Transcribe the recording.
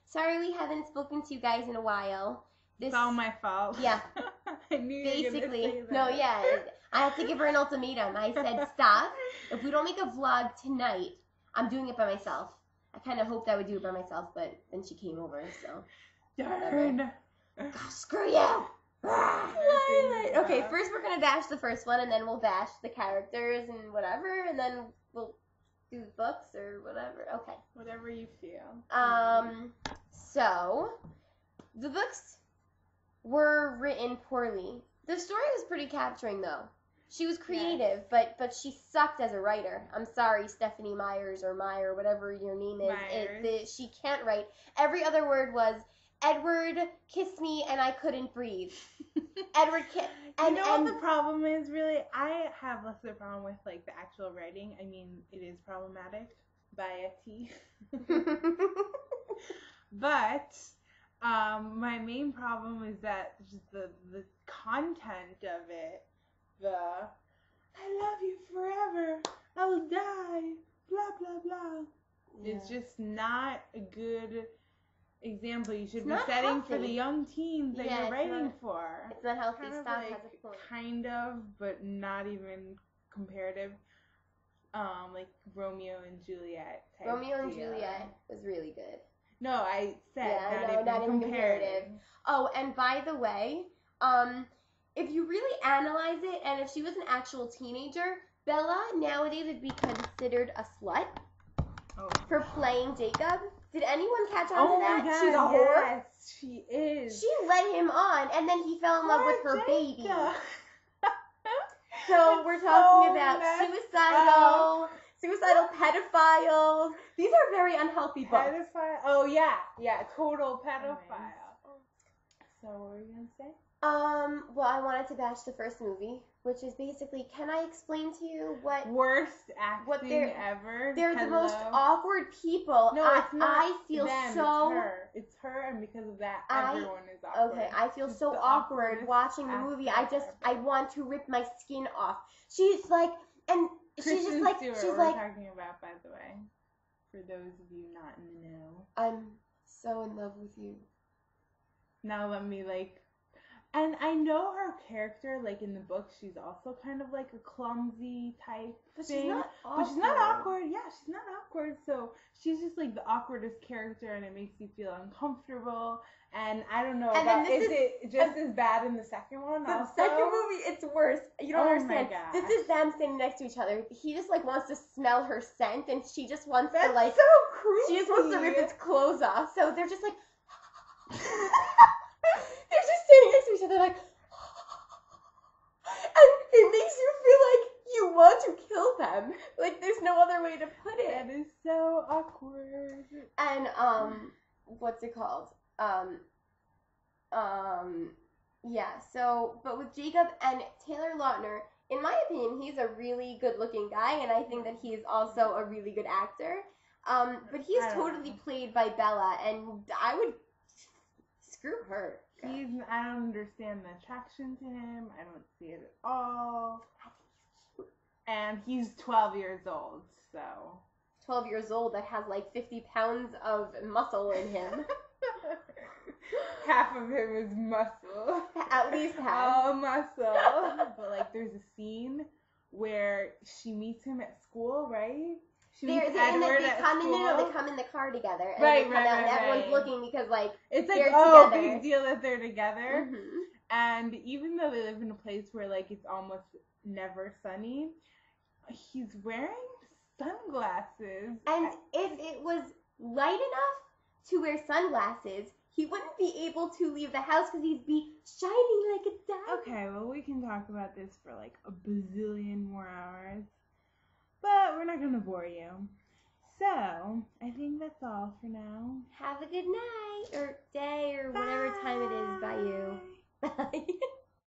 Sorry we haven't spoken to you guys in a while. It's all my fault. Yeah. I knew you were gonna say that. No, yeah. I had to give her an ultimatum. I said, stop. If we don't make a vlog tonight, I'm doing it by myself. I kind of hoped I would do it by myself, but then she came over, so. Darn. Gosh, screw you. Twilight. Okay, first we're going to bash the first one, and then we'll bash the characters and whatever, and then we'll do the books or whatever. Okay. Whatever you feel. So, the books were written poorly. The story was pretty capturing, though. She was creative, yes. but she sucked as a writer. I'm sorry, Stephanie Myers or Meyer, whatever your name is. She can't write. Every other word was, Edward kissed me and I couldn't breathe. Edward kissed. You know what the problem is, really? I have less of a problem with, like, the actual writing. I mean, it is problematic by a T. But my main problem is that just the content of it, I love you forever, I'll die, blah, blah, blah. Yeah. It's just not a good example you should be setting healthy for the young teens that you're writing for. It's not healthy. Kind of Stop like, has a point. Kind of, but not even comparative. Like Romeo and Juliet type Romeo and Juliet was really good. No, I said not even comparative. Oh, and by the way, if you really analyze it, and if she was an actual teenager, Bella nowadays would be considered a slut for playing Jacob. Did anyone catch on to that? God, she's a whore. Yes, she is. She led him on, and then he fell in love with her baby. So we're talking about suicidal pedophiles. These are very unhealthy books. Oh yeah, total pedophile. So what were you gonna say? Well, I wanted to bash the first movie, which is basically, can I explain to you what worst acting ever? They're the most awkward people. No, it's not. I feel them, so. It's her, and because of that, everyone is awkward. Okay, I feel so awkward watching the movie. I want to rip my skin off. She's like, and she's just like, Stewart, she's we're like. talking about, by the way, for those of you not in the know. I'm so in love with you. Now let me and I know her character, like in the book, she's also kind of like a clumsy type thing. She's not awkward. But she's not awkward. Yeah, she's not awkward. So she's just like the awkwardest character, and it makes you feel uncomfortable. And I don't know is it just as bad in the second one? The second movie, it's worse. You don't understand. My gosh. This is them standing next to each other. He just wants to smell her scent, and she just wants to so creepy. She just wants to rip his clothes off. So they're just like. They're just standing next to each other and it makes you feel like you want to kill them. Like, there's no other way to put it. That is so awkward. And, what's it called? Yeah, so, but with Jacob and Taylor Lautner, in my opinion, he's a really good-looking guy, and I think that he is also a really good actor. But he's totally played by Bella, and I would screw her. I don't understand the attraction to him. I don't see it at all. And he's 12 years old, so. 12 years old that has 50 pounds of muscle in him. Half of him is muscle. At least half. All muscle. But there's a scene where she meets him at school, right? They come in the car together, and they come out, and everyone's looking because it's they're together. Big deal that they're together. Mm-hmm. And even though they live in a place where it's almost never sunny, he's wearing sunglasses. And if it was light enough to wear sunglasses, he wouldn't be able to leave the house because he'd be shining like a diamond. Okay, well, we can talk about this for a bazillion more hours. But we're not going to bore you. So, I think that's all for now. Have a good night, or day, or whatever time it is by you. Bye.